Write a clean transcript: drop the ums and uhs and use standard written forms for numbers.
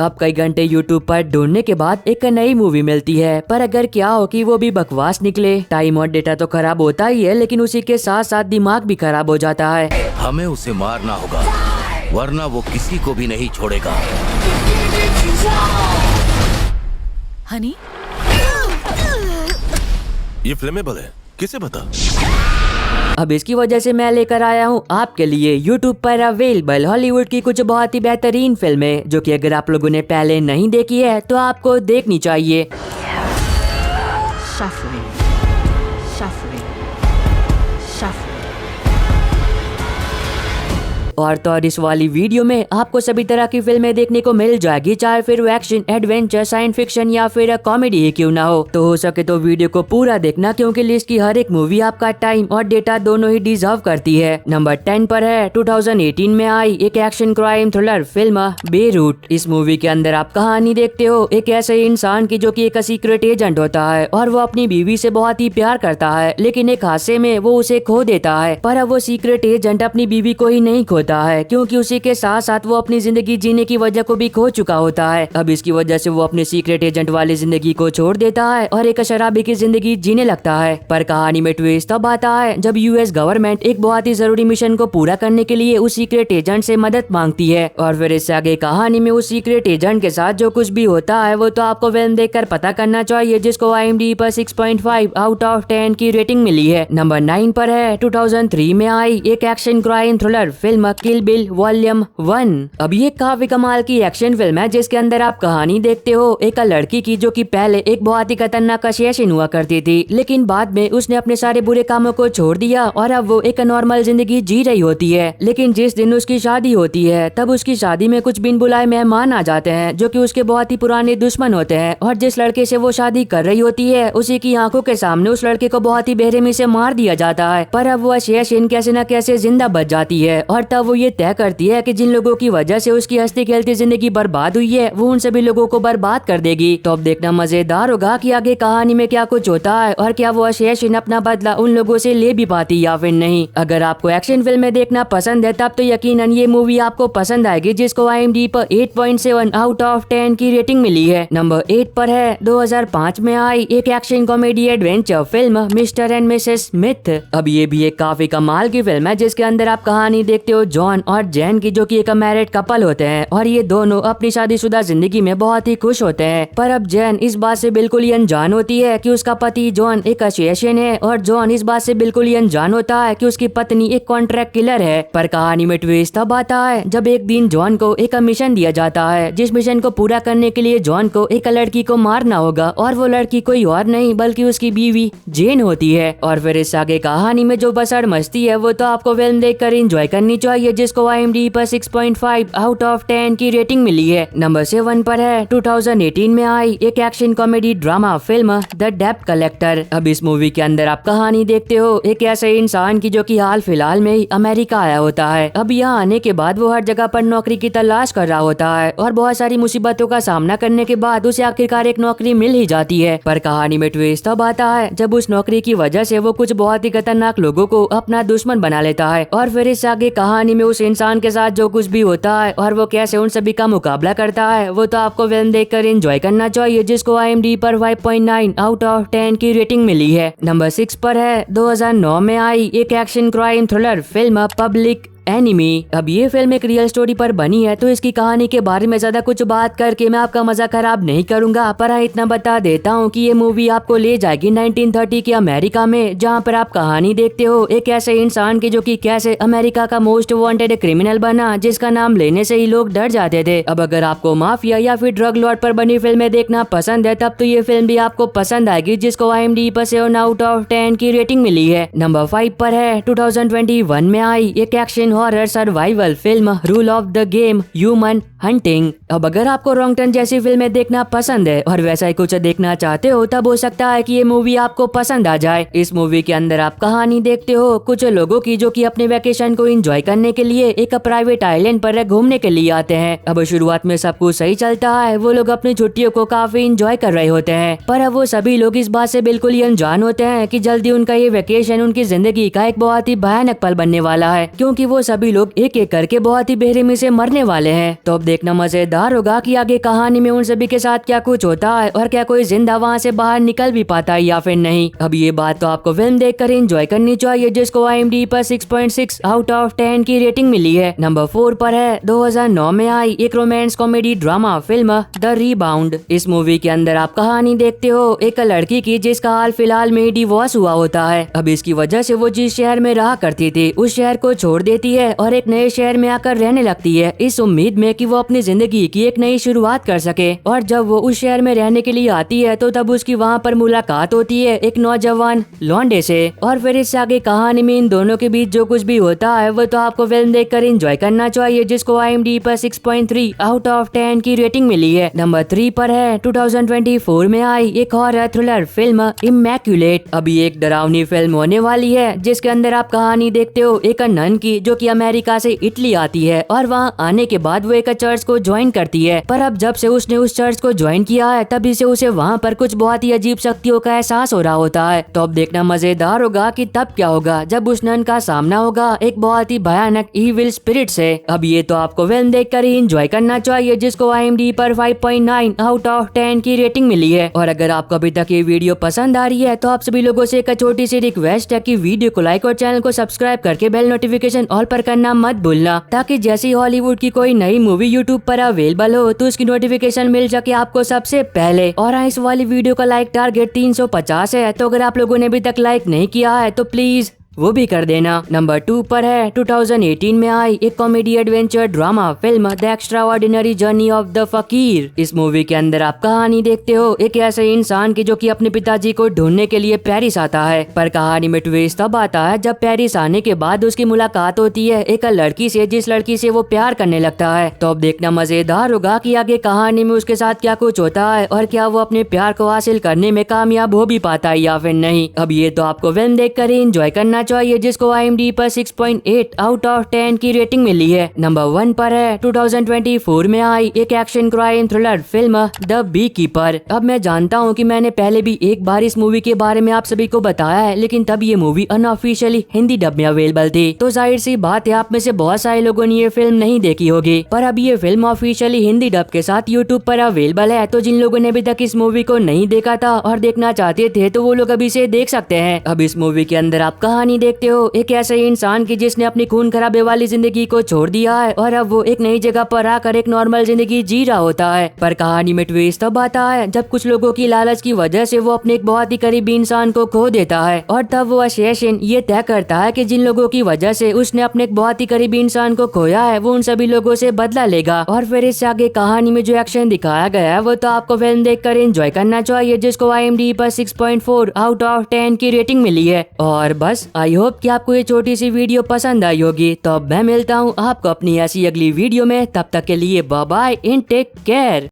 अब कई घंटे यूट्यूब पर ढूंढने के बाद एक नई मूवी मिलती है, पर अगर क्या हो कि वो भी बकवास निकले। टाइम और डेटा तो खराब होता ही है, लेकिन उसी के साथ साथ दिमाग भी खराब हो जाता है। हमें उसे मारना होगा, वरना वो किसी को भी नहीं छोड़ेगा। हनी, ये फ्लेमेबल है, किसे बता? अब इसकी वजह से मैं लेकर आया हूँ आपके लिए यूट्यूब पर अवेलेबल हॉलीवुड की कुछ बहुत ही बेहतरीन फिल्में, जो कि अगर आप लोगों ने पहले नहीं देखी है तो आपको देखनी चाहिए। shuffling, shuffling, shuffling. और तो और इस वाली वीडियो में आपको सभी तरह की फिल्में देखने को मिल जाएगी, चाहे फिर वो एक्शन, एडवेंचर, साइंस फिक्शन या फिर कॉमेडी ही क्यों ना हो सके तो वीडियो को पूरा देखना, क्योंकि लिस्ट की हर एक मूवी आपका टाइम और डेटा दोनों ही डिजर्व करती है। नंबर 10 पर है 2018 में आई एक action crime thriller film Beirut. इस मूवी के अंदर आप कहानी देखते हो एक ऐसे इंसान की जो कि एक सीक्रेट एजेंट होता है और वो अपनी बीवी से बहुत ही प्यार करता है, लेकिन एक हादसे में वो उसे खो देता है। पर अब वो सीक्रेट एजेंट अपनी बीवी को ही नहीं खोता है, क्योंकि उसी के साथ साथ वो अपनी जिंदगी जीने की वजह को भी खो चुका होता है। अब इसकी वजह से वो अपने सीक्रेट एजेंट वाली जिंदगी को छोड़ देता है और एक शराबी की जिंदगी जीने लगता है। पर कहानी में ट्विस्ट तब आता है जब यूएस गवर्नमेंट एक बहुत ही जरूरी मिशन को पूरा करने के लिए उस सीक्रेट एजेंट से मदद मांगती है। और फिर इससे आगे कहानी में उस सीक्रेट एजेंट के साथ जो कुछ भी होता है वो तो आपको फिल्म देखकर पता करना चाहिए, जिसको IMDb पर 6.5 आउट ऑफ 10 की रेटिंग मिली है। नंबर 9 पर है 2003 में आई एक एक्शन क्राइम थ्रिलर फिल्म किल बिल वॉल्यूम 1। अब ये काफी कमाल की एक्शन फिल्म है, जिसके अंदर आप कहानी देखते हो एक लड़की की जो कि पहले एक बहुत ही खतरनाक असैसिन हुआ करती थी, लेकिन बाद में उसने अपने सारे बुरे कामों को छोड़ दिया और अब वो एक नॉर्मल जिंदगी जी रही होती है। लेकिन जिस दिन उसकी शादी होती है तब उसकी शादी में कुछ बिन बुलाए मेहमान आ जाते हैं, जो कि उसके बहुत ही पुराने दुश्मन होते हैं। और जिस लड़के से वो शादी कर रही होती है उसी की आंखों के सामने उस लड़के को बहुत ही बेरहमी से मार दिया जाता है। पर अब वो असैसिन कैसे न कैसे जिंदा बच जाती है और तब वो ये तय करती है कि जिन लोगों की वजह से उसकी हंसती खेलती जिंदगी बर्बाद हुई है वो उन सभी लोगों को बर्बाद कर देगी। तो अब देखना मजेदार होगा कि आगे कहानी में क्या कुछ होता है और क्या वो असैसिन अपना बदला उन लोगों से ले भी पाती या फिर नहीं। अगर आपको एक्शन फिल्में देखना पसंद है तब तो यकीनन ये मूवी आपको पसंद आएगी, जिसको IMDb पर 8.7 आउट ऑफ 10 की रेटिंग मिली है। नंबर 8 पर है 2005 में आई एक action comedy adventure film mister and Mrs Smith. अब ये भी एक काफी कमाल की फिल्म है, जिसके अंदर आप कहानी देखते हो जॉन और जैन की, जो कि एक मैरिड कपल होते हैं और ये दोनों अपनी शादीशुदा जिंदगी में बहुत ही खुश होते हैं। पर अब जैन इस बात से बिल्कुल ही अनजान होती है कि उसका पति जॉन एक असैसिन है और जॉन इस बात से बिल्कुल ही अनजान होता है कि उसकी पत्नी एक कॉन्ट्रैक्ट किलर है। पर कहानी में ट्विस्ट तब आता है जब एक दिन जॉन को एक मिशन दिया जाता है, जिस मिशन को पूरा करने के लिए जॉन को एक लड़की को मारना होगा और वो लड़की कोई और नहीं बल्कि उसकी बीवी जेन होती है। और फिर इस आगे कहानी में जो बसड़ मस्ती है वो तो आपको फिल्म देखकर एंजॉय करनी चाहिए, जिसको IMDb पर 6.5 आउट ऑफ 10 की रेटिंग मिली है। नंबर 7 पर है 2018 में आई एक action comedy drama film the डेब्ट कलेक्टर। अब इस मूवी के अंदर आप कहानी देखते हो एक ऐसे इंसान की जो कि हाल फिलहाल में ही अमेरिका आया होता है। अब यहाँ आने के बाद वो हर जगह पर नौकरी की तलाश कर रहा होता है और बहुत सारी मुसीबतों का सामना करने के बाद उसे आखिरकार एक नौकरी मिल ही जाती है। पर कहानी में ट्विस्ट तब आता है जब उस नौकरी की वजह से वो कुछ बहुत ही खतरनाक लोगों को अपना दुश्मन बना लेता है। और फिर इस आगे कहानी में उस इंसान के साथ जो कुछ भी होता है और वो कैसे उन सभी का मुकाबला करता है वो तो आपको फिल्म देखकर एंजॉय करना चाहिए, जिसको IMDb पर 5.9 आउट ऑफ 10 की रेटिंग मिली है। नंबर 6 पर है 2009 में आई एक action crime thriller film public enemy. अब ये फिल्म एक रियल स्टोरी पर बनी है, तो इसकी कहानी के बारे में ज्यादा कुछ बात करके मैं आपका मजा खराब नहीं करूंगा, पर हाँ इतना बता देता हूँ कि ये मूवी आपको ले जाएगी 1930 के अमेरिका में, जहाँ पर आप कहानी देखते हो एक ऐसे इंसान की जो कि कैसे अमेरिका का मोस्ट वांटेड क्रिमिनल बना, जिसका नाम लेने से ही लोग डर जाते थे। अब अगर आपको माफिया या फिर ड्रग लॉर्ड पर बनी फिल्में देखना पसंद है तब तो ये फिल्म भी आपको पसंद आएगी, जिसको IMDb पर 7 आउट ऑफ 10 की रेटिंग मिली है। नंबर 5 पर है 2021 में आई एक action horror survival film rule of the game human hunting. अब अगर आपको रॉन्ग टर्न जैसी फिल्में देखना पसंद है और वैसा ही कुछ देखना चाहते हो तब हो सकता है कि ये मूवी आपको पसंद आ जाए। इस मूवी के अंदर आप कहानी देखते हो कुछ लोगों की जो कि अपने वेकेशन को एंजॉय करने के लिए एक प्राइवेट आइलैंड पर घूमने के लिए आते हैं। अब शुरुआत में सब कुछ सही चलता है, वो लोग अपनी छुट्टियों को काफी एंजॉय कर रहे होते हैं, पर अब वो सभी लोग इस बात से बिल्कुल ही अनजान होते हैं कि जल्दी उनका ये वेकेशन उनकी जिंदगी का एक बहुत ही भयानक पल बनने वाला है, क्योंकि वो सभी लोग एक एक करके बहुत ही बेरहमी से मरने वाले हैं। तो अब देखना मजेदार होगा कि आगे कहानी में उन सभी के साथ क्या कुछ होता है और क्या कोई जिंदा वहाँ से बाहर निकल भी पाता है या फिर नहीं। अब ये बात तो आपको फिल्म देखकर एंजॉय करनी चाहिए, जिसको IMDb पर 6.6 आउट ऑफ 10 की रेटिंग मिली है। नंबर 4 पर है 2009 में आई एक romance comedy drama film the rebound. इस मूवी के अंदर आप कहानी देखते हो एक लड़की की जिसका हाल फिलहाल में डिवोर्स हुआ होता है। अब इसकी वजह से वो जिस शहर में रहा करती थी उस शहर को छोड़ देती है और एक नए शहर में आकर रहने लगती है, इस उम्मीद में कि वो अपनी जिंदगी की एक नई शुरुआत कर सके। और जब वो उस शहर में रहने के लिए आती है तो तब उसकी वहाँ पर मुलाकात होती है एक नौजवान लौंडे से। और फिर इससे आगे कहानी में इन दोनों के बीच जो कुछ भी होता है वो तो आपको फिल्म देखकर एंजॉय करना चाहिए, जिसको IMDb पर 6.3 आउट ऑफ 10 की रेटिंग मिली है। नंबर 3 पर है 2024 में आई एक हॉरर थ्रिलर फिल्म इमैक्युलेट। अभी एक डरावनी फिल्म होने वाली है जिसके अंदर आप कहानी देखते हो एक नन की जो कि अमेरिका से इटली आती है और वहाँ आने के बाद वो एक चर्च को ज्वाइन करती है। पर अब जब से उसने उस चर्च को ज्वाइन किया है तभी से उसे वहाँ पर कुछ बहुत ही अजीब शक्तियों का एहसास हो रहा होता है। तो अब देखना मजेदार होगा कि तब क्या होगा जब उस नन का सामना होगा एक बहुत ही भयानक इविल स्पिरिट से। अब ये तो आपको फिल्म देखकर ही एंजॉय करना चाहिए, जिसको IMDb पर 5.9 आउट ऑफ 10 की रेटिंग मिली है। और अगर आपको अभी तक ये वीडियो पसंद आ रही है तो आप सभी लोगों से एक छोटी सी रिक्वेस्ट है कि वीडियो को लाइक और चैनल को सब्सक्राइब करके बेल नोटिफिकेशन ऑल पर करना मत भूलना, ताकि जैसी हॉलीवुड की कोई नई मूवी यूट्यूब पर अवेलेबल हो तो उसकी नोटिफिकेशन मिल सके आपको सबसे पहले। और इस वाली वीडियो का लाइक टारगेट 350 है, तो अगर आप लोगों ने अभी तक लाइक नहीं किया है तो प्लीज वो भी कर देना। नंबर 2 पर है 2018 में आई एक comedy adventure drama film the extraordinary journey of the फकीर। इस मूवी के अंदर आप कहानी देखते हो एक ऐसे इंसान की जो कि अपने पिताजी को ढूंढने के लिए पेरिस आता है। पर कहानी में ट्विस्ट तब आता है जब पेरिस आने के बाद उसकी मुलाकात होती है एक लड़की से जिस लड़की से वो प्यार करने लगता है। तो अब देखना मजेदार होगा कि आगे कहानी में उसके साथ क्या कुछ होता है और क्या वो अपने प्यार को हासिल करने में कामयाब हो भी पाता है या फिर नहीं। अब ये तो आपको फिल्म देखकर ही एंजॉय करना चाहिए, जिसको IMDb पर 6.8 आउट ऑफ 10 की रेटिंग मिली है। नंबर 1 पर है 2024 में आई एक action crime thriller film the bee keeper. अब मैं जानता हूँ कि मैंने पहले भी एक बार इस मूवी के बारे में आप सभी को बताया है, लेकिन तब ये मूवी अनऑफिशियली हिंदी डब में अवेलेबल थी, तो जाहिर सी बात है आप में से बहुत सारे लोगों ने ये फिल्म नहीं देखी होगी। पर अब ये फिल्म ऑफिशियली हिंदी डब के साथ यूट्यूब पर अवेलेबल है, तो जिन लोगों ने अभी तक इस मूवी को नहीं देखा था और देखना चाहते थे तो वो लोग अभी से देख सकते हैं। अब इस मूवी के अंदर आप कहानी देखते हो एक ऐसे इंसान की जिसने अपनी खून खराबे वाली जिंदगी को छोड़ दिया है और अब वो एक नई जगह पर आकर एक नॉर्मल जिंदगी जी रहा होता है। पर कहानी में ट्विस्ट तब आता है जब कुछ लोगों की लालच की वजह से वो अपने एक बहुत ही करीबी इंसान को खो देता है और तब वो असैसिन ये तय करता है कि जिन लोगों की वजह से उसने अपने एक बहुत ही करीबी इंसान को खोया है वो उन सभी लोगों से बदला लेगा। और फिर इससे आगे कहानी में जो एक्शन दिखाया गया है वो तो आपको फिल्म देखकर एंजॉय करना चाहिए, जिसको IMDb पर 6.4 आउट ऑफ 10 की रेटिंग मिली है। और बस आई होप कि आपको ये छोटी सी वीडियो पसंद आई होगी। तो अब मैं मिलता हूँ आपको अपनी ऐसी अगली वीडियो में, तब तक के लिए bye bye and take care.